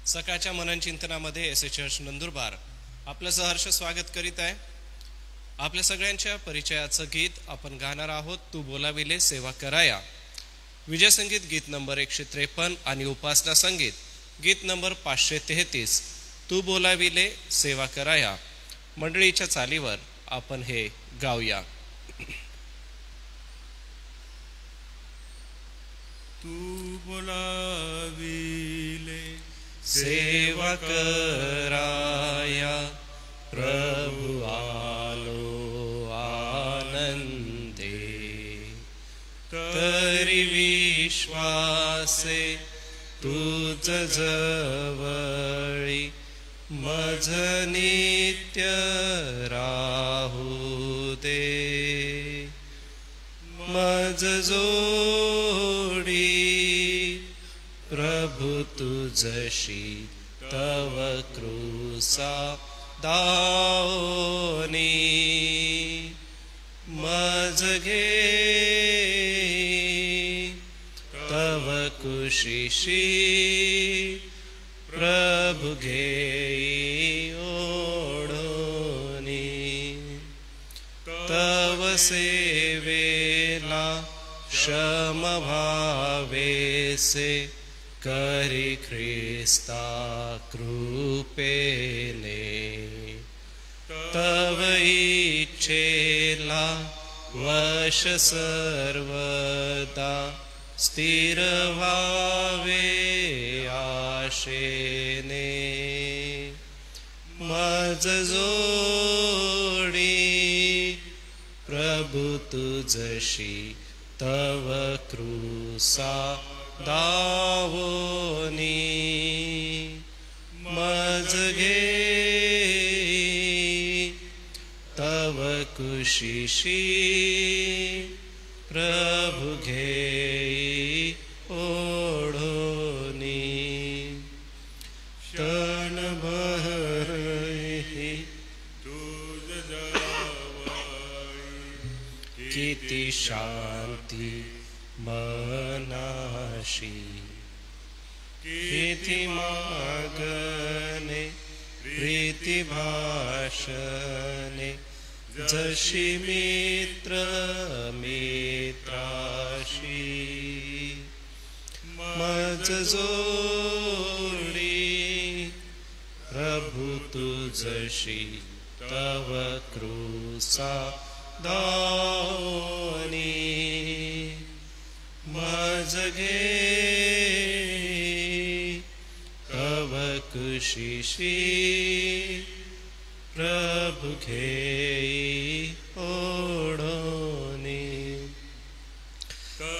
सकाळच्या मनन चिंतनामध्ये S A church Nandurbar आपलं सहर्ष स्वागत करीत आहे. आपल्या सगळ्यांच्या परिचयाचं गीत आपण गाणार आहोत. तू बोलाविले सेवा कराया. विजय संगीत गीत नंबर 153 आणि उपासना संगीत गीत नंबर 533 तू बोलाविले सेवा कराया. मंडळीच्या चालीवर आपण हे गाऊया. तू बोलाविले सेवा कराया. प्रभु आलो आनंदे. तरी विश्वासे तुझ जवळी मज नित्य राहू दे. मज जोडी प्रभु तुझशी तव कृसा दाओनी. मज घे तव कुशीशी प्रभु घेई ओढोनी. तव सेवेला क्षम भावेसे करी ख्रिस्ता कृपेने. तव इच्छेला वश सर्वदा स्थिर व्हावे आशेने. मज जोडी प्रभु तुझशी तव कृसा दावोनी. मज घे तव कुशीशी प्रभु घेई ओढोनी. क्षणभर तुझ जवळ किती शांती मनाशी. किती मागणे प्रीती भाषणे जशी मित्र मित्राशी. मज जोडी प्रभु तुझशी तव कृसा दाओनी. मज घे तव कुशीशी प्रभु घेई ओढोनी.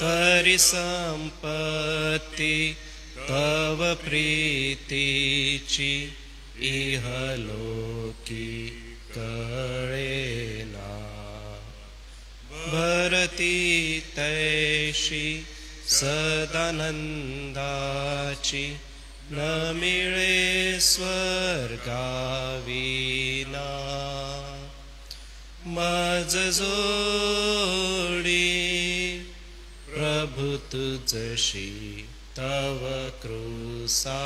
तरी संपत्ती तव प्रीतीची इहलोकी कळेना. भरती तैशी सदानंदाची न मिळे स्वर्गाविना. मज जोडी प्रभु तुझशी तव कृसा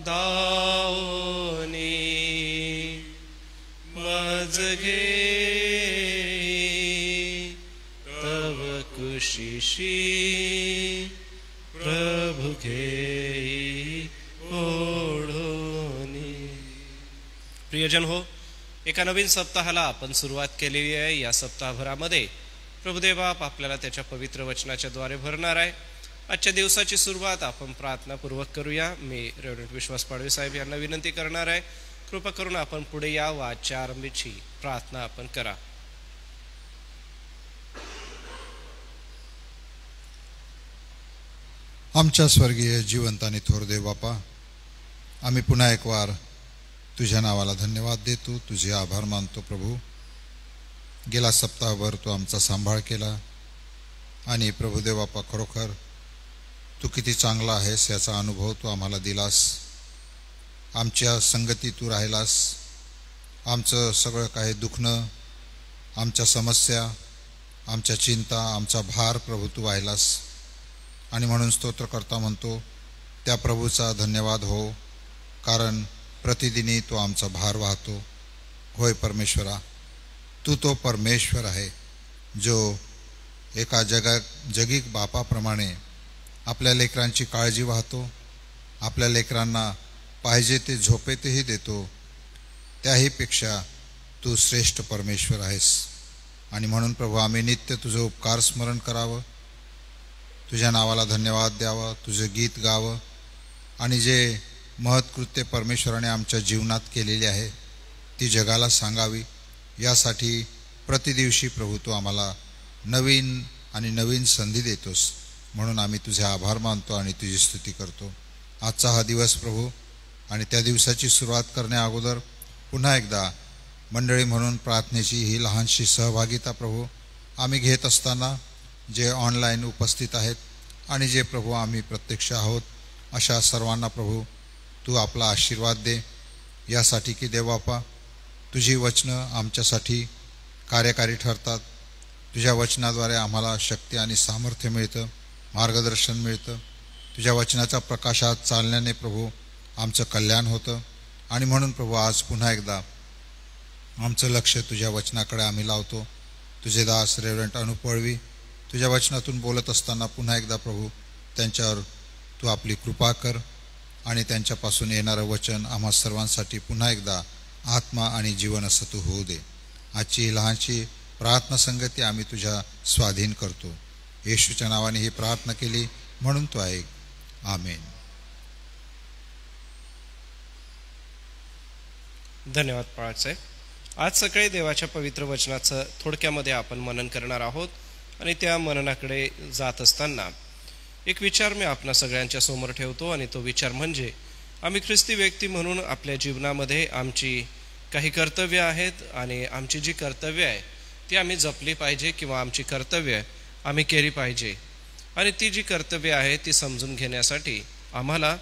दाओनी. मज घे तव कुशीशी प्रभु घेई ओढोनी. प्रियजन हो, एका नवीन सप्ताहाला आपण सुरुवात केलेली आहे. या सप्ताहभरामध्ये प्रभुदेव बाप आपल्याला त्याच्या पवित्र वचनाच्या द्वारे भरणार आहे. आजच्या दिवसाची सुरुवात आपण प्रार्थनापूर्वक करूया. मी रेव्हरंड विश्वास पाडवे साहेब यांना विनंती करणार आहे, कृपा करून आपण पुढे या व आजच्या आरंभीची प्रार्थना आपण करा. आमच्या स्वर्गीय जिवंत आणि थोर देव बापा, आम्ही पुन्हा एक वार तुझ्या नावाला धन्यवाद देतो, तुझे आभार मानतो. प्रभू, गेला सप्ताहभर तू आमचा सांभाळ केला आणि प्रभुदेव बापा, खरोखर तू किती चांगला आहेस याचा अनुभव तू आम्हाला दिलास. आमच्या संगती तू राहिलास. आमचं सगळं काही दुखणं, आमच्या समस्या, आमच्या चिंता, आमचा भार प्रभू तू वाहिलास. आणि म्हणून स्तोत्रकर्ता म्हणतो, त्या प्रभूचा धन्यवाद हो कारण प्रतिदिनी तो आमचा भार वाहतो. होय परमेश्वरा, तू तो परमेश्वर आहे जो एका जगीक बापाप्रमाणे आपल्या लेकरांची काळजी वाहतो, आपल्या लेकरांना पाहिजे ते झोपेतही देतो. त्याहीपेक्षा तू श्रेष्ठ परमेश्वर आहेस. आणि म्हणून प्रभू आम्ही नित्य तुझं उपकार स्मरण करावं, तुझ्या नावाला धन्यवाद द्यावं, तुझं गीत गावं आणि जे महत्कृत्य परमेश्वराने आमच्या जीवनात केलेली आहे ती जगाला सांगावी. यासाठी प्रतिदिवशी प्रभू तू आम्हाला नवीन संधी देतोस. म्हणून आम्ही तुझे आभार मानतो आणि तुझी स्तुती करतो. आजचा हा दिवस प्रभू आणि त्या दिवसाची सुरुवात करण्या अगोदर पुन्हा एकदा मंडळी म्हणून प्रार्थनेची ही लहानशी सहभागिता प्रभू आम्ही घेत असताना जे ऑनलाईन उपस्थित आहेत आणि जे प्रभू आम्ही प्रत्यक्ष आहोत अशा सर्वांना प्रभू तू आपला आशीर्वाद दे. यासाठी की देवबापा तुझी वचनं आमच्यासाठी कार्यकारी ठरतात. तुझ्या वचनाद्वारे आम्हाला शक्ती आणि सामर्थ्य मिळतं, मार्गदर्शन मिळतं. तुझ्या वचनाच्या प्रकाशात चालण्याने प्रभू आमचं कल्याण होतं. आणि म्हणून प्रभू आज पुन्हा एकदा आमचं लक्ष तुझ्या वचनाकडे आम्ही लावतो. तुझे दास रेव्हरंट अनुपळवी तुझ्या वचनातून बोलत असताना पुन्हा एकदा प्रभू त्यांच्यावर तू आपली कृपा कर आणि त्यांच्यापासून येणारं वचन आम्हा सर्वांसाठी पुन्हा एकदा आत्मा आणि जीवन असं तू होऊ दे. आजची ही लहानशी प्रार्थना संगती आम्ही तुझ्या स्वाधीन करतो. येशूच्या नावाने ही प्रार्थना केली म्हणून तो ऐक. आमेन. धन्यवाद पाळसाहेब. आज सकाळी देवाच्या पवित्र वचनाचं थोडक्यामध्ये आपण मनन करणार आहोत आणि त्या मननाकडे जात असताना एक विचार मी आपणा सगळ्यांच्या समोर ठेवतो आणि तो विचार म्हणजे आम्ही ख्रिस्ती व्यक्ती म्हणून आपल्या जीवनामध्ये आमची काही कर्तव्य आहेत आणि आमची जी कर्तव्य आहे ती आम्ही जपली पाहिजे किंवा आमची कर्तव्य आम्ही केली पाहिजे. आणि ती जी कर्तव्य आहे ती समजून घेण्यासाठी आम्हाला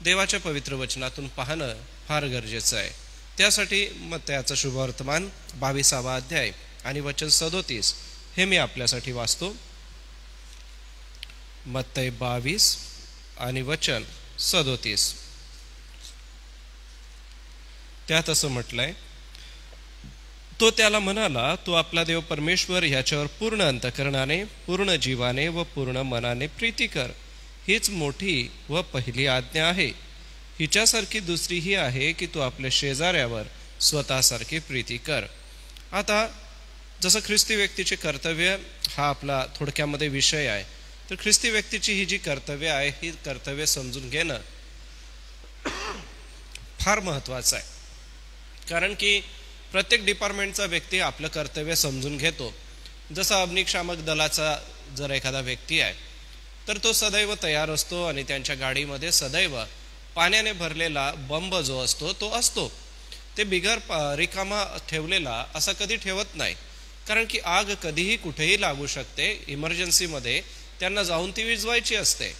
देवाच्या पवित्र वचनातून पाहणं फार गरजेचं आहे. त्यासाठी मग त्याचं शुभवर्तमान 22वा अध्याय आणि वचन 37 हे मी आपल्यासाठी वाचतो. मत्तई 22 आणि वचन 37. त्यात असं म्हटलंय, तो त्याला म्हणाला, तू आपला देव परमेश्वर ह्याच्यावर पूर्ण अंतःकरणाने, पूर्ण जीवाने व पूर्ण मनाने प्रीती कर. हीच मोठी व पहिली आज्ञा आहे. हिच्यासारखी दुसरी ही आहे की तू आपल्या शेजाऱ्यावर स्वतःसारखी प्रीती कर. आता जसं ख्रिस्ती व्यक्तीचे कर्तव्य हा आपला थोडक्यामध्ये विषय आहे, तर ख्रिस्ती व्यक्तीची ही जी कर्तव्य आहे ही कर्तव्य समजून घेणं फार महत्त्वाचं आहे. कारण की प्रत्येक डिपार्टमेंटचा व्यक्ती आपलं कर्तव्य समजून घेतो. जसा अग्निशामक दलाचा जर एखादा व्यक्ती आहे तर तो सदैव तयार असतो आणि त्यांच्या गाडीमध्ये सदैव पाण्याने भरलेला बंब जो असतो तो असतो. ते बिगर रिकामा ठेवलेला असा कधी ठेवत नाही, कारण की आग कधीही कुठेही लागू शकते. इमर्जन्सीमध्ये त्यांना जाऊन ती विझवायची असते.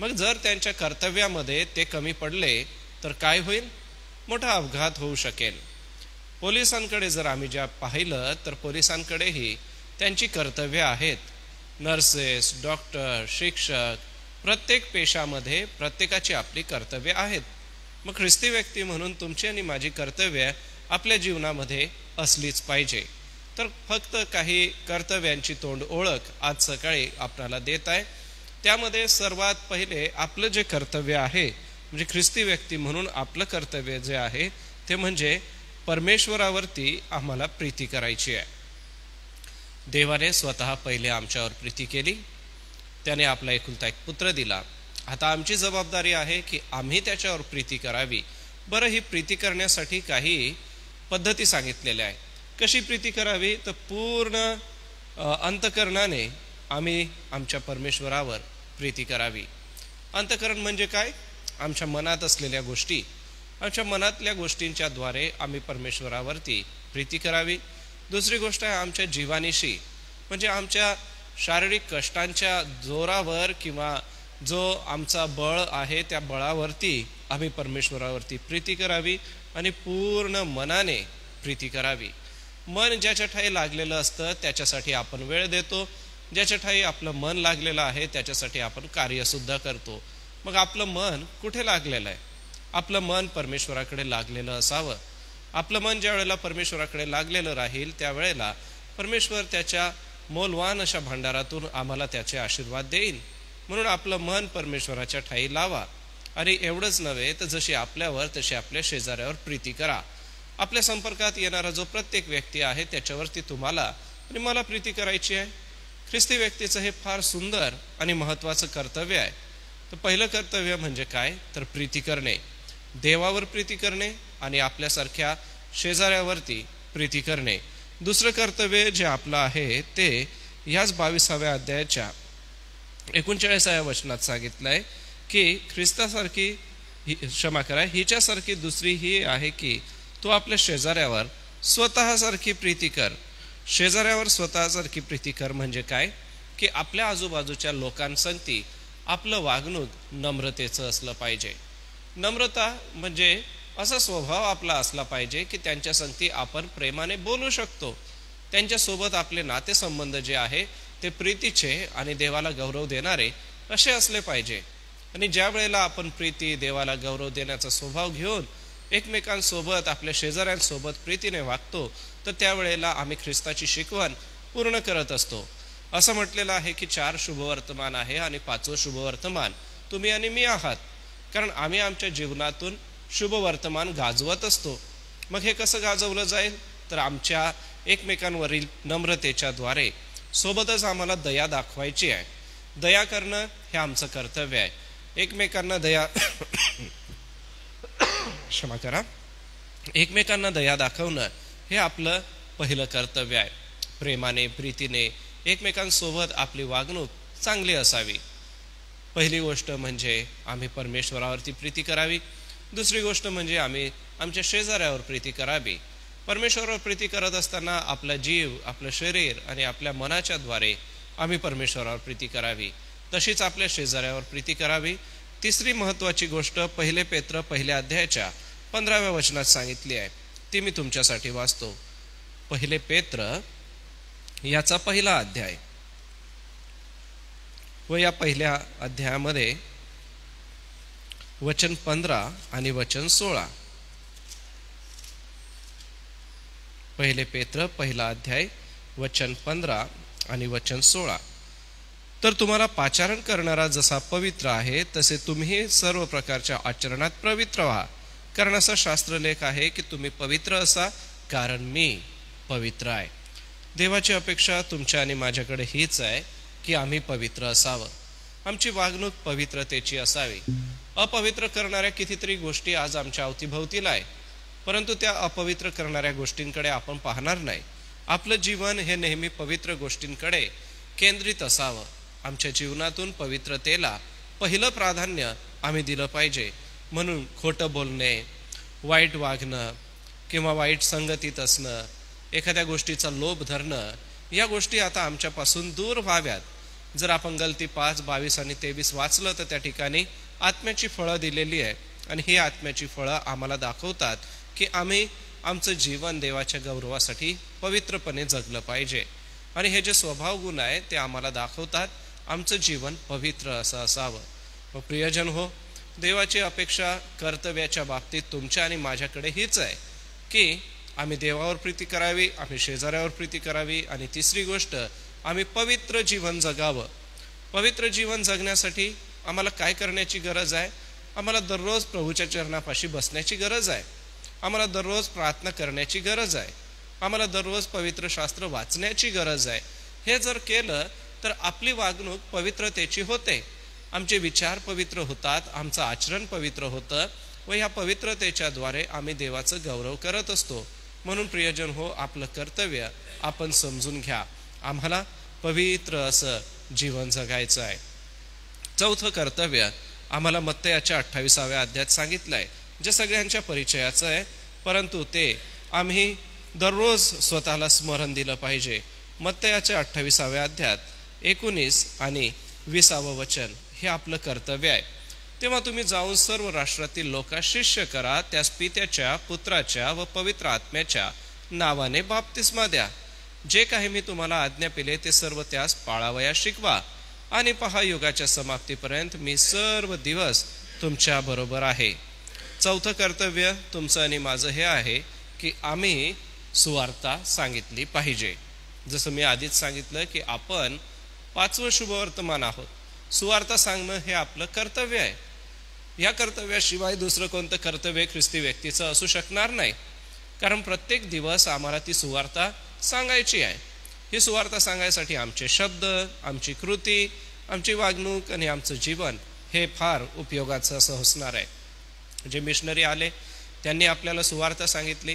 मग जर त्यांच्या कर्तव्यामध्ये ते कमी पडले तर काय होईल? मोठा अपघात होऊ शकेल. पोलिसांकडे जर आम्ही ज्या पाहिलं तर पोलिसांकडेही त्यांची कर्तव्य आहेत. नर्सेस, डॉक्टर, शिक्षक, प्रत्येक पेशामध्ये प्रत्येकाची आपली कर्तव्य आहेत. मग ख्रिस्ती व्यक्ती म्हणून तुमची आणि माझी कर्तव्य आपल्या जीवनामध्ये असलीच पाहिजे. तर फक्त काही कर्तव्यांची तोंड ओळख आज सकाळी आपल्याला देत आहे. त्यामध्ये सर्वात पहिले आपलं जे कर्तव्य आहे म्हणजे ख्रिस्ती व्यक्ती म्हणून आपलं कर्तव्य जे आहे ते म्हणजे परमेश्वरावरती आम्हाला प्रीती करायची आहे. देवाने स्वतः पहिले आमच्यावर प्रीती केली. त्याने आपला एकुलता एक पुत्र दिला. आता आमची जबाबदारी आहे की आम्ही त्याच्यावर प्रीती करावी. बरं, ही प्रीती करण्यासाठी काही पद्धती सांगितलेल्या आहे. कशी प्रीती करावी? तर पूर्ण अंतःकरणाने आम्ही आमच्या परमेश्वरावर प्रीती करावी. अंतःकरण म्हणजे काय? आमच्या मनात असलेल्या गोष्टी, आमच्या मनातल्या गोष्टींच्या द्वारे आम्ही परमेश्वरावरती प्रीती करावी. दुसरी गोष्ट आहे आमच्या जीवानिशी, म्हणजे आमच्या शारीरिक कष्टांच्या जोरावर किंवा जो आमचा बळ आहे त्या बळावरती आम्ही परमेश्वरावरती प्रीती करावी आणि पूर्ण मनाने प्रीती करावी. मन ज्याच्या ठाई लागलेलं असतं त्याच्यासाठी आपण वेळ देतो. ज्याच्या ठाई आपलं मन लागलेलं आहे त्याच्यासाठी आपण कार्यसुद्धा करतो. मग आपलं मन कुठे लागलेलं आहे? आपलं मन परमेश्वराकडे लागलेलं असावं. आपलं मन ज्या वेळेला परमेश्वराकडे लागलेलं राहील त्यावेळेला परमेश्वर त्याच्या मोलवान अशा भांडारातून आम्हाला त्याचे आशीर्वाद देईल. म्हणून आपलं मन परमेश्वराच्या ठाई लावा. आणि एवढंच नव्हे तर जशी आपल्यावर तशी आपल्या शेजाऱ्यावर प्रीती करा. आपल्या संपर्कात येणारा जो प्रत्येक व्यक्ती आहे त्याच्यावरती तुम्हाला आणि मला प्रीती करायची आहे. ख्रिस्ती व्यक्तीचं हे फार सुंदर आणि महत्त्वाचं कर्तव्य आहे. तर पहिलं कर्तव्य म्हणजे काय तर प्रीती करणे, देवावर प्रीती करणे आणि आपल्यासारख्या शेजाऱ्यावरती प्रीती करणे. दुसरं कर्तव्य जे आपलं आहे ते याच 22व्या अध्यायाच्या 39व्या वचनात सांगितलंय की ख्रिस्तासारखी हिच्यासारखी दुसरी ही आहे की तू आपल्या शेजाऱ्यावर स्वतःसारखी प्रीती कर. शेजाऱ्यावर स्वतःसारखी प्रीती कर म्हणजे काय की आपल्या आजूबाजूच्या लोकांसंगती आपलं वागणूक नम्रतेचं असलं पाहिजे. नम्रता म्हणजे असा स्वभाव आपला असला पाहिजे की त्यांच्या संगती आपण प्रेमाने बोलू शकतो. त्यांच्यासोबत आपले नातेसंबंध जे आहे ते प्रीतीचे आणि देवाला गौरव देणारे असे असले पाहिजे. आणि ज्या वेळेला आपण प्रीती, देवाला गौरव देण्याचा स्वभाव घेऊन एकमेकांसोबत आपल्या शेजाऱ्यांसोबत प्रीतीने वागतो तर त्यावेळेला आम्ही ख्रिस्ताची शिकवण पूर्ण करत असतो. असं म्हटलेलं आहे की 4 शुभवर्तमान आहे आणि 5वं शुभवर्तमान तुम्ही आणि मी आहात. कारण आम्ही आमच्या जीवनातून शुभवर्तमान गाजवत असतो. मग हे कसं गाजवलं जाईल तर आमच्या एकमेकांवरील नम्रतेच्या द्वारे. सोबतच आम्हाला दया दाखवायची आहे. दया करणं हे आमचं कर्तव्य आहे. एकमेकांना दया क्षमा करा एकमेकांना दया दाखवणं हे आपलं पहिलं कर्तव्य आहे. प्रेमाने, प्रीतीने एकमेकांसोबत आपली वागणूक चांगली असावी. पहिली गोष्ट म्हणजे आम्ही परमेश्वरावरती प्रीती करावी. दुसरी गोष्ट म्हणजे आम्ही आमच्या शेजाऱ्यावर प्रीती करावी. परमेश्वरावर प्रीती करत असताना आपला जीव, आपलं शरीर आणि आपल्या मनाच्या द्वारे आम्ही परमेश्वरावर प्रीती करावी. तशीच आपल्या शेजाऱ्यावर प्रीती करावी. तिसरी महत्त्वाची गोष्ट 1 पेत्र 1 अध्यायाच्या 15व्या वचनात सांगितली आहे. ती मी तुमच्यासाठी वाचतो. 1 पेत्र याचा 1 अध्याय व या 1 अध्यायामध्ये वचन 15 आणि वचन 16. 1 पेत्र 1 अध्याय वचन 15 आणि वचन 16. तर तुम्हाला पाचारण करणारा जसा पवित्र आहे तसे तुम्ही सर्व प्रकारच्या आचरणात पवित्र व्हा. कारण असा शास्त्रलेख आहे की तुम्ही पवित्र असा कारण मी पवित्र आहे. देवाची अपेक्षा तुमच्या आणि माझ्याकडे हीच आहे की आम्ही पवित्र असावं. आमची वागणूक पवित्रतेची असावी. अपवित्र करणाऱ्या कितीतरी गोष्टी आज आमच्या अवतीभोवतीला आहे. परंतु त्या अपवित्र करणाऱ्या गोष्टींकडे आपण पाहणार नाही. आपलं जीवन हे नेहमी पवित्र गोष्टींकडे केंद्रित असावं. आमच्या जीवनातून पवित्रतेला पहिलं प्राधान्य आम्ही दिलं पाहिजे. म्हणून खोटं बोलणे, वाईट वागणं किंवा वाईट संगतीत असणं, एखाद्या गोष्टीचा लोभ धरणं या गोष्टी आता आमच्यापासून दूर व्हाव्यात. जर आपण गलती 5, 22 आणि 23 वाचलं तर त्या ठिकाणी आत्म्याची फळं दिलेली आहे. आणि ही आत्म्याची फळं आम्हाला दाखवतात की आम्ही आमचं जीवन देवाच्या गौरवासाठी पवित्रपणे जगलं पाहिजे. आणि हे जे स्वभाव गुण आहे ते आम्हाला दाखवतात आमचं जीवन पवित्र असं असावं. व प्रियजन हो, देवाची अपेक्षा कर्तव्याच्या बाबतीत तुमच्या आणि माझ्याकडे हीच आहे की आम्ही देवावर प्रीती करावी, आम्ही शेजाऱ्यावर प्रीती करावी आणि तिसरी गोष्ट आम्ही पवित्र जीवन जगावं. पवित्र जीवन जगण्यासाठी आम्हाला काय करण्याची गरज आहे? आम्हाला दररोज प्रभूच्या चरणापाशी बसण्याची गरज आहे. आम्हाला दररोज प्रार्थना करण्याची गरज आहे. आम्हाला दररोज पवित्र शास्त्र वाचण्याची गरज आहे. हे जर केलं तर आपली वागणूक पवित्रतेची होते. आमचे विचार पवित्र होतात, आमचं आचरण पवित्र होतं व ह्या पवित्रतेच्या द्वारे आम्ही देवाचं गौरव करत असतो. म्हणून प्रियजन हो, आपलं कर्तव्य आपण समजून घ्या. आम्हाला पवित्र असं जीवन जगायचं आहे. चौथं कर्तव्य आम्हाला मत्तयाच्या 28व्या अध्यायात सांगितलं आहे, जे सगळ्यांच्या परिचयाचं आहे, परंतु ते आम्ही दररोज स्वतःला स्मरण दिलं पाहिजे. मत्तयाच्या 28व्या अध्यायात 19 आणि 20वं वचन हे आपलं कर्तव्य आहे. तेव्हा तुम्ही जाऊन सर्व राष्ट्रातील लोकांस शिष्य करा, त्यास पित्याच्या, पुत्राच्या व पवित्र आत्म्याच्या नावाने बाप्तिस्मा द्या. जे काही मी तुम्हाला आज्ञा केले ते सर्व त्यास पाळावयास शिकवा. आणि पहा, युगाच्या समाप्तीपर्यंत मी सर्व दिवस तुमच्या बरोबर आहे. चौथं कर्तव्य तुमचं आणि माझं हे आहे की आम्ही सुवार्ता सांगितली पाहिजे. जसं मी आधीच सांगितलं की आपण 5वं शुभवर्तमान आहोत. सुवार्ता सांगणं हे आपलं कर्तव्य आहे. या कर्तव्याशिवाय दुसरं कोणतं कर्तव्य ख्रिस्ती व्यक्तीचं असू शकणार नाही. कारण प्रत्येक दिवस आम्हाला ती सुवार्ता सांगायची आहे. ही सुवार्ता सांगायसाठी आमचे शब्द, आमची कृती, आमची वागणूक आणि आमचं जीवन हे फार उपयोगाचं असं असणार आहे. जे मिशनरी आले त्यांनी आपल्याला सुवार्ता सांगितली,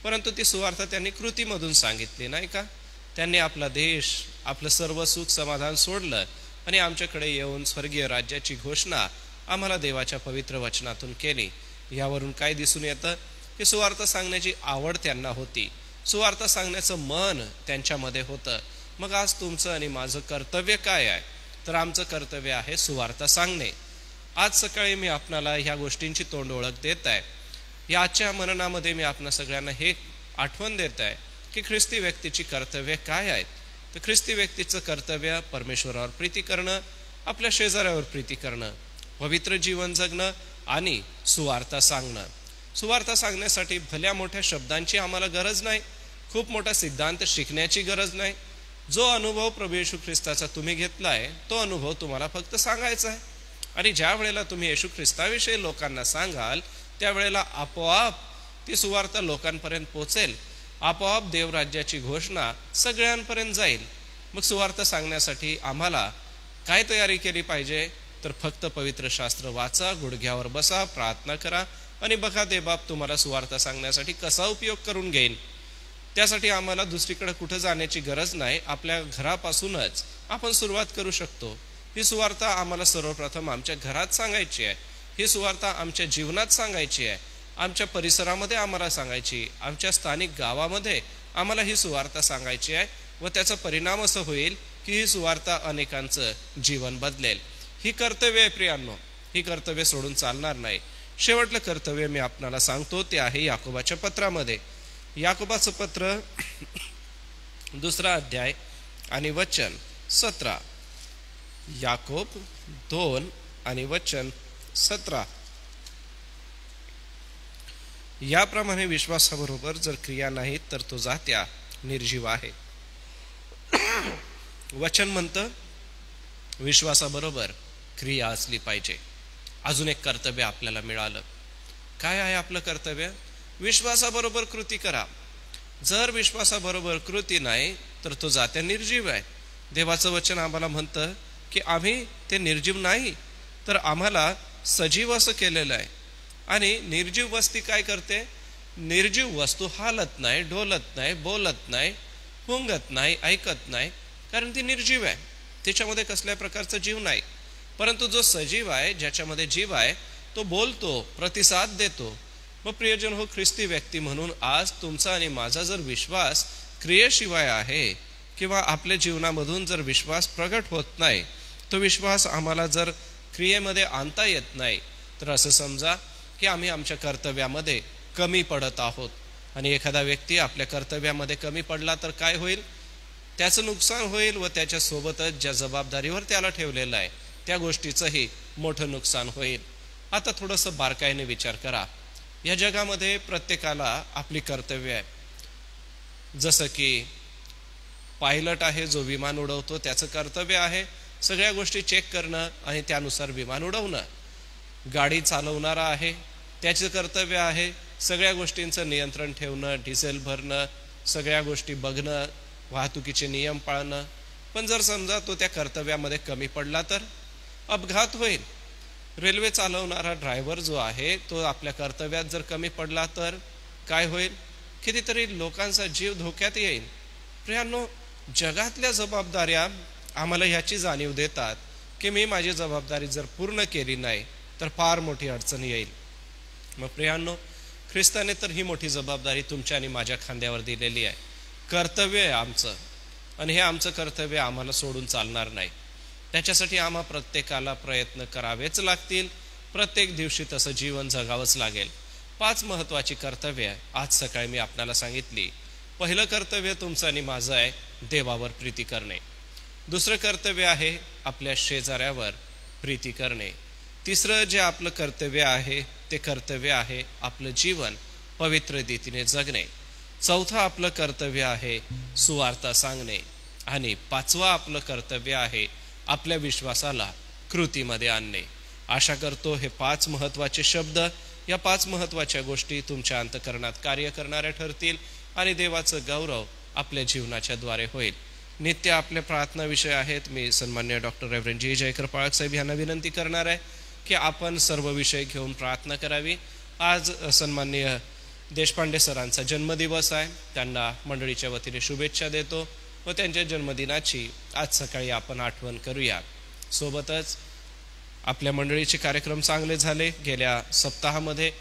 परंतु ती सुवार्ता त्यांनी कृतीमधून सांगितली नाही का. त्यांनी आपला देश, आपलं सर्व सुख समाधान सोडलं आणि आमच्याकडे येऊन स्वर्गीय राज्याची घोषणा आम्हाला देवाच्या पवित्र वचनातून केली. यावरून काय दिसून येतं की सुवार्ता सांगण्याची आवड त्यांना होती, सुवार्ता सांगण्याचं मन त्यांच्यामध्ये होतं. मग आज तुमचं आणि माझं कर्तव्य काय आहे? तर आमचं कर्तव्य आहे सुवार्ता सांगणे. आज सकाळी मी आपणाला ह्या गोष्टींची तोंड ओळख देत आहे. या आजच्या मननामध्ये मी आपणा सगळ्यांना हे आठवण देत आहे की ख्रिस्ती व्यक्तीची कर्तव्य काय आहेत. तर ख्रिस्ती व्यक्तीचं कर्तव्य परमेश्वरावर प्रीती करणं, आपल्या शेजाऱ्यावर प्रीती करणं, पवित्र जीवन जगणं आणि सुवार्ता सांगणं. सुवार्ता सांगण्यासाठी भल्या मोठ्या शब्दांची आम्हाला गरज नाही, खूप मोठा सिद्धांत शिकण्याची गरज नाही. जो अनुभव प्रभू येशू ख्रिस्ताचा तुम्ही घेतलाय तो अनुभव तुम्हाला फक्त सांगायचा आहे. आणि ज्या वेळेला तुम्ही येशू ख्रिस्ताविषयी लोकांना सांगाल त्यावेळेला आपोआप ती सुवार्ता लोकांपर्यंत पोहोचेल, आपोआप देवराज्याची घोषणा सगळ्यांपर्यंत जाईल. मग सुवार्ता सांगण्यासाठी आम्हाला काय तयारी केली पाहिजे? तर फक्त पवित्र शास्त्र वाचा, गुडघ्यावर बसा, प्रार्थना करा आणि बघा देवबाप तुम्हाला सुवार्ता सांगण्यासाठी कसा उपयोग करून घेईल. त्यासाठी आम्हाला दुसरीकडे कुठं जाण्याची गरज नाही. आपल्या घरापासूनच आपण सुरुवात करू शकतो. ही सुवार्ता आम्हाला सर्वप्रथम आमच्या घरात सांगायची आहे. ही सुवार्ता आमच्या जीवनात सांगायची आहे, आमच्या परिसरामध्ये आम्हाला सांगायची, आमच्या स्थानिक गावामध्ये आम्हाला ही सुवार्ता सांगायची आहे. व त्याचा परिणाम असं होईल की ही सुवार्ता अनेकांचं जीवन बदलेल. ही कर्तव्य आहे प्रियांनो, ही कर्तव्य सोडून चालणार नाही. शेवटलं कर्तव्य मी आपणाला सांगतो ते आहे याकोबाच्या पत्रामध्ये. याकोबाचं पत्र 2 अध्याय आणि वचन 17. याकोब 2 आणि वचन 17. याप्रमाणे विश्वासाबरोबर जर क्रिया नाहीत तर तो जात्या निर्जीव आहे. वचन म्हणतं विश्वासाबरोबर क्रिया असली पाहिजे. अजून एक कर्तव्य आपल्याला मिळालं. काय आहे आपलं कर्तव्य? विश्वासाबरोबर कृती करा. जर विश्वासाबरोबर कृती नाही तर तो जात्या निर्जीव आहे. देवाचं वचन आम्हाला म्हणतं की आम्ही ते निर्जीव नाही तर आम्हाला सजीव असं केलेलं आहे. आणि निर्जीव वस्ती काय करते? निर्जीव वस्तू हालत नाही, डोलत नाही, बोलत नाही, हुंगत नाही, ऐकत नाही, कारण ती निर्जीव आहे. त्याच्यामध्ये कसल्या प्रकारचा जीव नाही. परंतु जो सजीव आहे, ज्याच्यामध्ये जीव आहे, तो बोलतो, प्रतिसाद देतो. मग प्रियजन हो, ख्रिस्ती व्यक्ती म्हणून आज तुमचा आणि माझा जर विश्वास क्रियेशिवाय आहे किंवा आपल्या जीवनामधून जर विश्वास प्रगट होत नाही, तो विश्वास आम्हाला जर क्रियेमध्ये आणता येत नाही, तर असं समजा की आम्ही आमच्या कर्तव्यामध्ये कमी पडत आहोत. आणि एखादा व्यक्ती आपल्या कर्तव्यामध्ये कमी पडला तर काय होईल? त्याचं नुकसान होईल व त्याच्यासोबतच ज्या जबाबदारीवर त्याला ठेवलेलं आहे त्या गोष्टीचंही मोठं नुकसान होईल. आता थोडंसं बारकाईने विचार करा. या जगामध्ये प्रत्येकाला आपली कर्तव्य आहे. जसं की पायलट आहे जो विमान उडवतो, त्याचं कर्तव्य आहे सगळ्या गोष्टी चेक करणं आणि त्यानुसार विमान उडवणं. गाडी चालवणारा आहे, त्याचं कर्तव्य आहे सगळ्या गोष्टींचं नियंत्रण ठेवणं, डिझेल भरणं, सगळ्या गोष्टी बघणं, वाहतुकीचे नियम पाळणं. पण जर समजा तो त्या कर्तव्यामध्ये कमी पडला तर अपघात होईल. रेल्वे चालवणारा ड्रायव्हर जो आहे तो आपल्या कर्तव्यात जर कमी पडला तर काय होईल? कितीतरी लोकांचा जीव धोक्यात येईल. प्रियांनो, जगातल्या जबाबदाऱ्या आम्हाला ह्याची जाणीव देतात की मी माझी जबाबदारी जर पूर्ण केली नाही तर फार मोठी अडचण येईल. मग प्रियांनो, ख्रिस्ताने तर ही मोठी जबाबदारी तुमच्या आणि माझ्या खांद्यावर दिलेली आहे. कर्तव्य आहे आमचं आणि हे आमचं कर्तव्य आम्हाला सोडून चालणार नाही. त्याच्यासाठी आम्हा प्रत्येकाला प्रयत्न करावेच लागतील. प्रत्येक दिवशी तसं जीवन जगावंच लागेल. 5 महत्वाची कर्तव्य आज सकाळी मी आपल्याला सांगितली. पहिलं कर्तव्य तुमचं आणि माझं आहे देवावर प्रीती करणे. दुसरं कर्तव्य आहे आपल्या शेजाऱ्यावर प्रीती करणे. तिसरं जे आपलं कर्तव्य आहे ते कर्तव्य आहे आपलं जीवन पवित्र रीतीने जगणे. चौथं आपलं कर्तव्य आहे सुवार्ता सांगणे. आणि पाचवा आपलं कर्तव्य आहे आपल्या विश्वासाला कृतीमध्ये आणणे. आशा करतो हे 5 महत्त्वाचे शब्द, या 5 महत्त्वाच्या गोष्टी तुमच्या अंतःकरणात कार्य करणाऱ्या ठरतील आणि देवाचं गौरव आपल्या जीवनाच्या द्वारे होईल. नित्य आपले प्रार्थना विषय आहेत. मी सन्मान्य डॉक्टर रेव्हरंड जी जयकर पाळक साहेब यांना विनंती करणार आहे की आपण सर्व विषय घेऊन प्रार्थना करावी. आज सन्माननीय देशपांडे सरांचा जन्मदिवस आहे. त्यांना मंडळीच्या वतीने शुभेच्छा देतो व त्यांच्या जन्मदिनाची आज सकाळी आपण आठवण करूया. सोबतच आपल्या मंडळीचे कार्यक्रम चांगले झाले. गेल्या सप्ताहामध्ये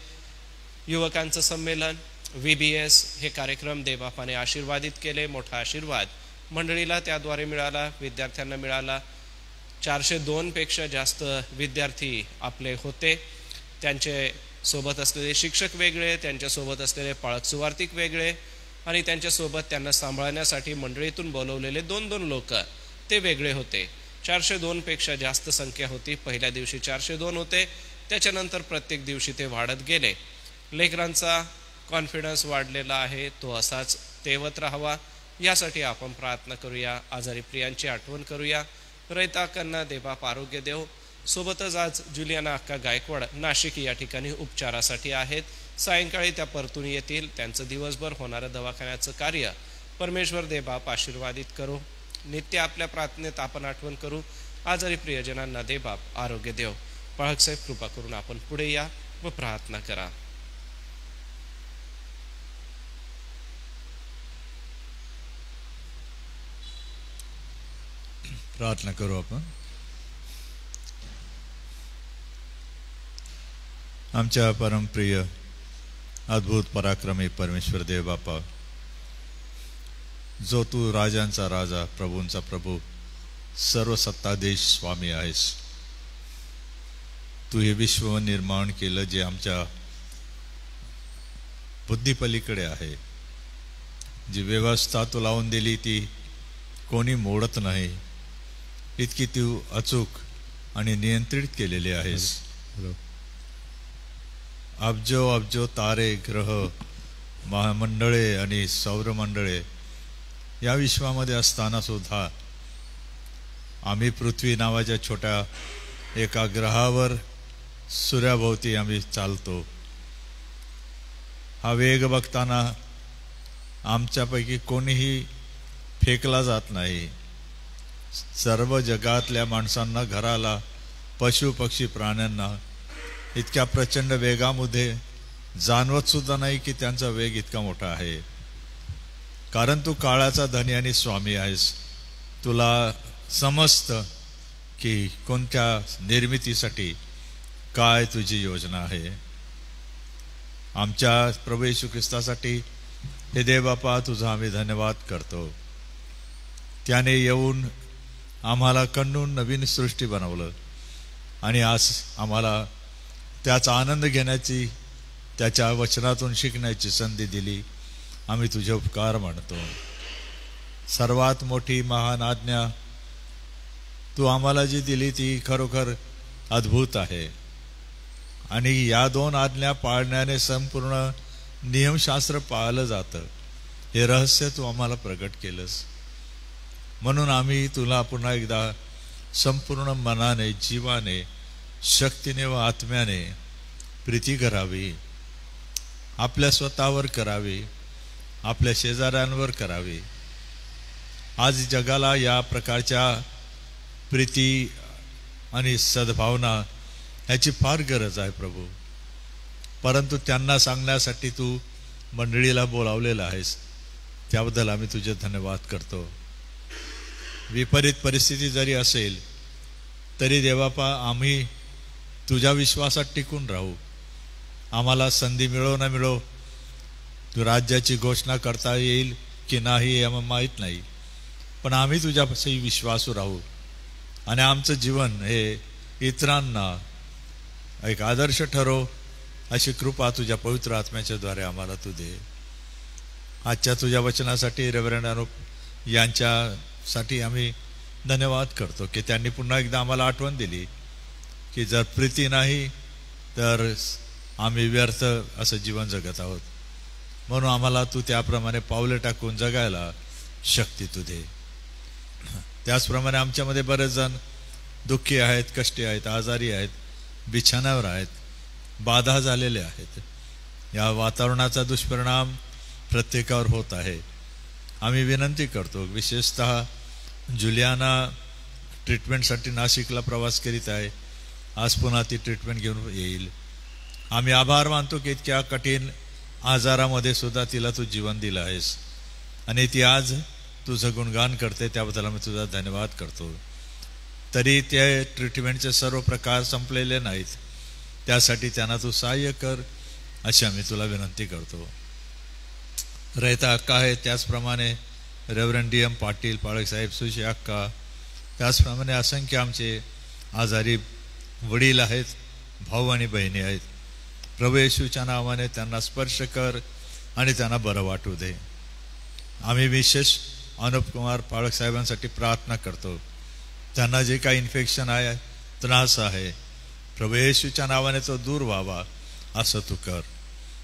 युवकांचं संमेलन, VBS हे कार्यक्रम देवबापाने आशीर्वादित केले. मोठा आशीर्वाद मंडळीला त्याद्वारे मिळाला, विद्यार्थ्यांना मिळाला. 402 पेक्षा जास्त विद्यार्थी आपले होते. त्यांचे सोबत असलेले शिक्षक वेगळे, त्यांच्यासोबत असलेले पाळक सुवार्तिक वेगळे आणि त्यांच्यासोबत त्यांना सांभाळण्यासाठी मंडळीतून बोलवलेले 2-2 लोक ते वेगळे होते. 402 पेक्षा जास्त संख्या होती. पहिल्या दिवशी 402 होते, त्याच्यानंतर प्रत्येक दिवशी ते वाढत गेले. लेकरांचा कॉन्फिडन्स वाढलेला आहे, तो असाच तेवत राहावा यासाठी आपण प्रार्थना करूया. आजारी प्रियांची आठवण करूया. रैताकांना देवबाप आरोग्य देव. सोबतच आज जुलियाना अक्का गायकवाड नाशिक या ठिकाणी उपचारासाठी आहेत. सायंकाळी त्या परतून येतील. त्यांचं दिवसभर होणारं दवाखान्याचं कार्य परमेश्वर देवबाप आशीर्वादित करो. नित्य आपल्या प्रार्थनेत आपण आठवण करू. आजारी प्रियजनांना देवबाप आरोग्य देव. पाळक साहेब कृपा करून आपण पुढे या व प्रार्थना करा. प्रार्थना करू आपण. आमच्या परमप्रिय अद्भुत पराक्रमी परमेश्वर देव बापा, जो तू राजांचा राजा, प्रभूंचा प्रभू, सर्व सत्ताधीश स्वामी आहेस. तू हे विश्व निर्माण केलं जे आमच्या बुद्धीपलीकडे आहे. जी व्यवस्था तू लावून दिली ती कोणी मोडत नाही. इतकी तू अचूक आणि नियंत्रित केलेली आहेस. अब्जो अब्जो तारे, ग्रह, महामंडळे आणि सौरमंडळे या विश्वामध्ये असताना सुद्धा आम्ही पृथ्वी नावाच्या छोट्या एका ग्रहावर सूर्याभोवती आम्ही चालतो. हा वेग बघताना आमच्यापैकी कोणीही फेकला जात नाही. सर्व जगातल्या माणसांना, घराला, पशु पक्षी प्राण्यांना इतक्या प्रचंड वेगामध्ये जाणवत सुद्धा नाही की त्यांचा वेग इतका मोठा आहे. कारण तू काळाचा धनी आणि स्वामी आहेस. तुला समजतं की कोणत्या निर्मितीसाठी काय तुझी योजना आहे. आमच्या प्रभू येशू ख्रिस्तासाठी हे देवबापा तुझा आम्ही धन्यवाद करतो. त्याने येऊन आम्हाला कणून नवीन सृष्टी बनवलं आणि आज आम्हाला त्याचा आनंद घेण्याची, त्याच्या वचनातून शिकण्याची संधी दिली. आम्ही तुझे उपकार मानतो. सर्वात मोठी महान आज्ञा तू आम्हाला जी दिली ती खरोखर अद्भुत आहे. आणि या 2 आज्ञा पाळण्याने संपूर्ण नियमशास्त्र पाळलं जातं. हे रहस्य तू आम्हाला प्रकट केलंस. म्हणून आम्ही तुला पुन्हा एकदा संपूर्ण मनाने, जीवाने, शक्तीने व आत्म्याने प्रीती करावी. आपल्या स्वतःवर करावी, आपल्या शेजाऱ्यांवर करावी. आज जगाला या प्रकारच्या प्रीती आणि सद्भावना ह्याची फार गरज आहे प्रभू. परंतु त्यांना सांगण्यासाठी तू मंडळीला बोलावलेलं आहेस. त्याबद्दल आम्ही तुझे धन्यवाद करतो. विपरीत परिस्थिती जरी असेल तरी देवापा आम्ही तुझ्या विश्वासात टिकून राहू. आम्हाला संधी मिळो ना मिळो, तू राज्याची घोषणा करता येईल की नाही हे आम्हाला माहीत नाही, पण आम्ही तुझ्यापाशी विश्वासू राहू आणि आमचं जीवन हे इतरांना एक आदर्श ठरो अशी कृपा तुझ्या पवित्र आत्म्याच्या द्वारे आम्हाला तू दे. आजच्या तुझ्या वचनासाठी रेव्हरंड अनुप यांच्यासाठी आम्ही धन्यवाद करतो की त्यांनी पुन्हा एकदा आम्हाला आठवण दिली की जर प्रीती नाही तर आम्ही व्यर्थ असं जीवन जगत आहोत. म्हणून आम्हाला तू त्याप्रमाणे पावलं टाकून जगायला शक्ती तू दे. त्याचप्रमाणे आमच्यामध्ये बरेच जण दुःखी आहेत, कष्टी आहेत, आजारी आहेत, बिछाण्यावर आहेत, बाधा झालेले आहेत. या वातावरणाचा दुष्परिणाम प्रत्येकावर होत आहे. आम्ही विनंती करतो, विशेषतः जुलियाना ट्रीटमेंटसाठी नाशिकला प्रवास करीत आहे. आज पुन्हा ती ट्रीटमेंट घेऊन येईल. आम्ही आभार मानतो की इतक्या कठीण आजारामध्ये सुद्धा तिला तू जीवन दिलं आहेस आणि ती आज तुझं गुणगान करते. त्याबद्दल आम्ही तुझा धन्यवाद करतो. तरी त्या ट्रीटमेंटचे सर्व प्रकार संपलेले नाहीत. त्यासाठी त्यांना तू सहाय्य कर अशी आम्ही तुला विनंती करतो. रयता अक्का आहे, त्याचप्रमाणे रेव्हरंड डी एम पाटील, पाळकसाहेब, सुशी अक्का, त्याचप्रमाणे असंख्य आमचे आजारी वडील आहेत, भाऊ आणि बहिणी आहेत. प्रभू येशूच्या नावाने त्यांना स्पर्श कर आणि त्यांना बरं वाटू दे. आम्ही विशेष अनुप कुमार पाळक साहेबांसाठी प्रार्थना करतो. त्यांना जे काही इन्फेक्शन आहे, त्रास आहे, प्रभू येशूच्या नावाने तो दूर व्हावा असं तू कर.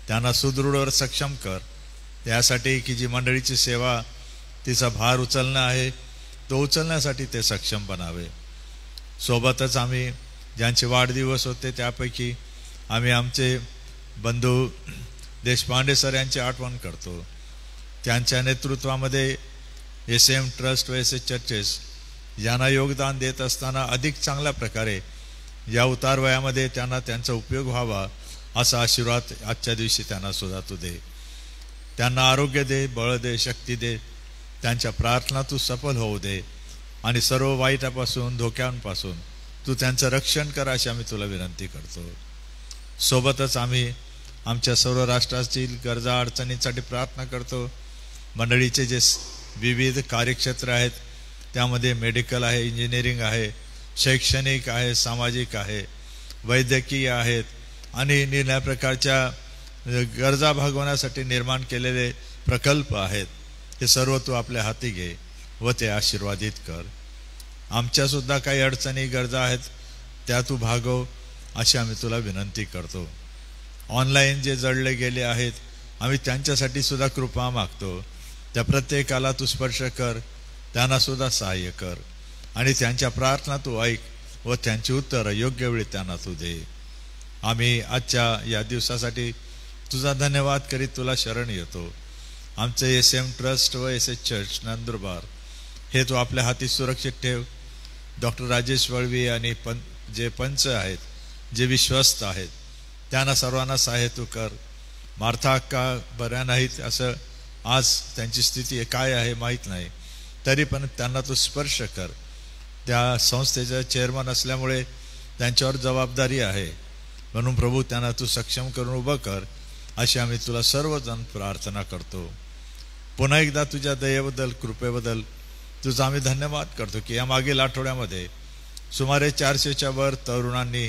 त्यांना सुदृढ सक्षम कर. त्यासाठी की जी मंडळीची सेवा तिचा भार उचलणं आहे तो उचलण्यासाठी ते सक्षम बनावे. सोबतच आम्ही ज्यांचे वाढदिवस होते त्यापैकी आम्ही आमचे बंधू देशपांडे सर यांची आठवण करतो. त्यांच्या नेतृत्वामध्ये SM ट्रस्ट व SS चर्चेस यांना योगदान देत असताना अधिक चांगल्या प्रकारे या उतार वयामध्ये त्यांना त्यांचा उपयोग व्हावा असा आशीर्वाद आजच्या दिवशी त्यांना सुद्धा तू दे. त्यांना आरोग्य दे, बळ दे, शक्ती दे. त्यांच्या प्रार्थना तू सफल होऊ दे आणि सर्व वाईटापासून, धोक्यांपासून तू त्यांचं रक्षण कर अशी आम्ही तुला विनंती करतो. सोबतच आम्ही आमच्या सर्व राष्ट्रातील गरजा अडचणींसाठी प्रार्थना करतो. मंडळीचे जे विविध कार्यक्षेत्र आहेत त्यामध्ये मेडिकल आहे, इंजिनिअरिंग आहे, शैक्षणिक आहे, सामाजिक आहे, वैद्यकीय आहेत आणि निरनिराळ्या प्रकारच्या गरजा भागवण्यासाठी निर्माण केलेले प्रकल्प आहेत. हे सर्व तू आपल्या हाती घे व ते आशीर्वादित कर. आमच्यासुद्धा काही अडचणी, गरजा आहेत त्या तू भागव अशी आम्ही तुला विनंती करतो. ऑनलाईन जे जडले गेले आहेत आम्ही त्यांच्यासाठी सुद्धा कृपा मागतो. त्या प्रत्येकाला तू स्पर्श कर, त्यांना सुद्धा सहाय्य कर आणि त्यांच्या प्रार्थना तू ऐक व त्यांची उत्तरं योग्य वेळी त्यांना तू दे. आम्ही आजच्या या दिवसासाठी तुझा धन्यवाद करीत तुला शरण येतो. आमचे SM ट्रस्ट व SS चर्च नंदुरबार हे तू आपल्या हाती सुरक्षित ठेव. डॉक्टर राजेश वळवी आणि जे पंच आहेत, जे विश्वस्त आहेत, त्यांना सर्वांना सहाय्य तू कर. मार्था अक्का बऱ्या नाहीत असं आज त्यांची स्थिती काय आहे माहीत नाही, तरी पण त्यांना तू स्पर्श कर. त्या संस्थेचा चेअरमन असल्यामुळे त्यांच्यावर जबाबदारी आहे. म्हणून प्रभू त्यांना तू सक्षम करून उभं कर अशी आम्ही तुला सर्वजण प्रार्थना करतो. पुन्हा एकदा तुझ्या दयेबद्दल, कृपेबद्दल तुझा आम्ही धन्यवाद करतो की या मागील आठवड्यामध्ये सुमारे 400च्या वर तरुणांनी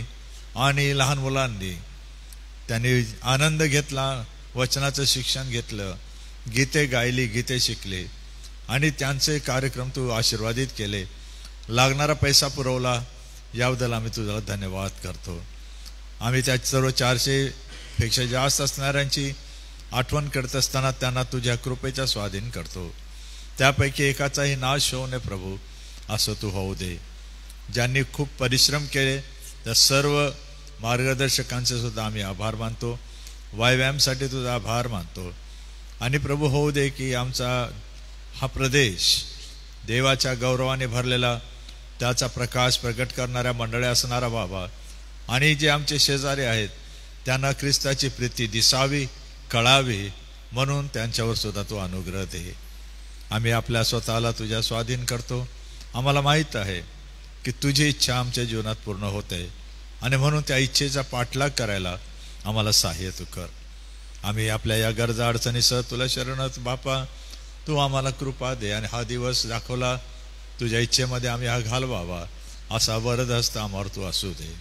आणि लहान मुलांनी त्यांनी आनंद घेतला, वचनाचं शिक्षण घेतलं, गीते गायली, गीते शिकले आणि त्यांचे कार्यक्रम तू आशीर्वादित केले, लागणारा पैसा पुरवला. याबद्दल आम्ही तुझा धन्यवाद करतो. आम्ही त्या सर्व 400पेक्षा जास्त असणाऱ्यांची आठवण करत असताना त्यांना तुझ्या कृपेच्या स्वाधीन करतो. त्यापैकी एकाचाही नाश होऊ नये प्रभू असं तू होऊ दे. ज्यांनी खूप परिश्रम केले त्या सर्व मार्गदर्शकांचे सुद्धा आम्ही आभार मानतो. वायव्यामसाठी तुझा आभार मानतो. आणि प्रभू होऊ दे की आमचा हा प्रदेश देवाच्या गौरवाने भरलेला, त्याचा प्रकाश प्रकट करणाऱ्या मंडळ्या असणारा बाबा, आणि जे आमचे शेजारी आहेत त्यांना ख्रिस्ताची प्रीती दिसावी, कळावी म्हणून त्यांच्यावर सुद्धा तू अनुग्रह दे. आम्ही आपल्या स्वतःला तुझ्या स्वाधीन करतो. आम्हाला माहीत आहे की तुझी इच्छा आमच्या जीवनात पूर्ण होते आणि म्हणून त्या इच्छेचा पाठलाग करायला आम्हाला सहाय्य तू कर. आम्ही आपल्या या गरजा अडचणीसह तुला शरणत बापा, तू आम्हाला कृपा दे आणि हा दिवस दाखवला तुझ्या इच्छेमध्ये आम्ही हा घालवावा असा वरदहस्त आम्हावर तू असू दे.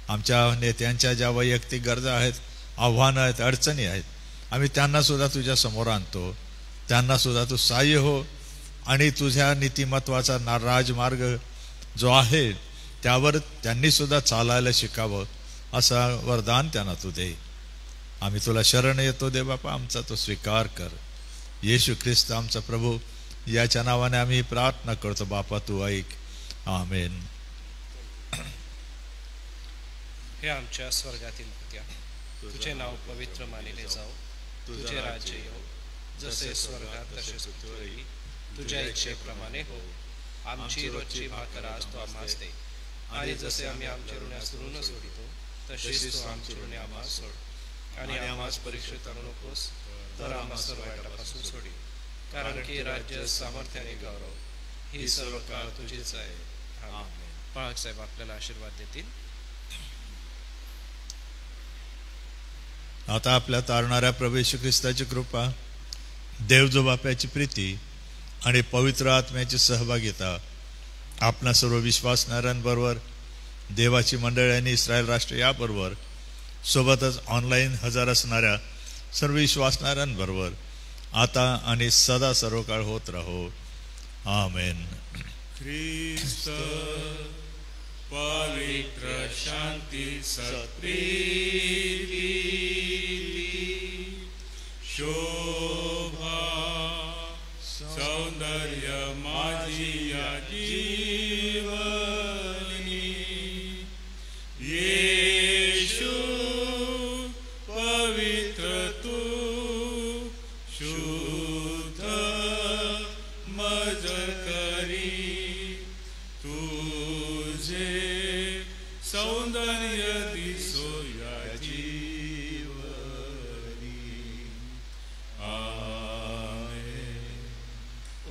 आमच्या नेत्यांच्या ज्या वैयक्तिक गरजा आहेत, आव्हानं आहेत, अडचणी आहेत, आम्ही त्यांना सुद्धा तुझ्या समोर आणतो. त्यांना सुद्धा तू सहाय्य हो आणि तुझ्या नीतिमत्वाचा राजमार्ग जो आहे त्यावर त्यांनी सुद्धा चालायला शिकावं असा वरदान त्यांना तू दे. आम्ही तुला शरण येतो दे बापा, आमचा तो स्वीकार कर. येशू ख्रिस्त आमचा प्रभू याच्या नावाने आम्ही प्रार्थना करतो बापा, तू ऐक. आमेन. हे आमच्या स्वर्गातील पित्या, तुझे नाव पवित्र मानिले जाओ, तुझे राज्य येऊ, जसे स्वर्गात तसेच पृथ्वीवरही तुझ्या इच्छेप्रमाणे हो. आमची रोजची भाकर आज तू आम्हास दे, आणि जसे आम्ही आमच्या ऋणास ऋण सोडितो तसेच तू आमची ऋणे आम्हास सोड, आणि आम्हास परीक्षेत आणू नकोस, तर आम्हा सर्व वाईटापासून सोडी. कारण की राज्य, सामर्थ्य आणि गौरव ही सर्व काळ तुझीच आहे. आमेन. पाळक साहेब आपल्याला आशीर्वाद देतील. आता आपल्या तारणाऱ्या प्रभू येशू ख्रिस्ताची कृपा, देवजो बाप्याची प्रीती आणि पवित्र आत्म्याची सहभागिता आपणा सर्व विश्वासणाऱ्यांबरोबर, देवाची मंडळी आणि इस्रायल राष्ट्र याबरोबर, सोबतच ऑनलाईन हजर असणाऱ्या सर्व विश्वासणाऱ्यांबरोबर आता आणि सदा सर्व काळ होत राहो. आमेन. ख्रिस्त पवित्र शांती सत्प्रीती शोभा सौंदर्य माझी या जीवनी येशू पवित्र तू शुद्ध मज करी तुझे सौंदर्य दिसो या जीवनी.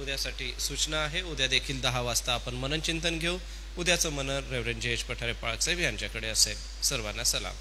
उद्यासाठी सूचना आहे, उद्या देखील 10 वाजता आपण मनन चिंतन घेऊ. उद्याचं मनन रेव्हरंड जे एच पठारे पाळक साहेब यांच्याकडे असेल. सर्वांना सलाम.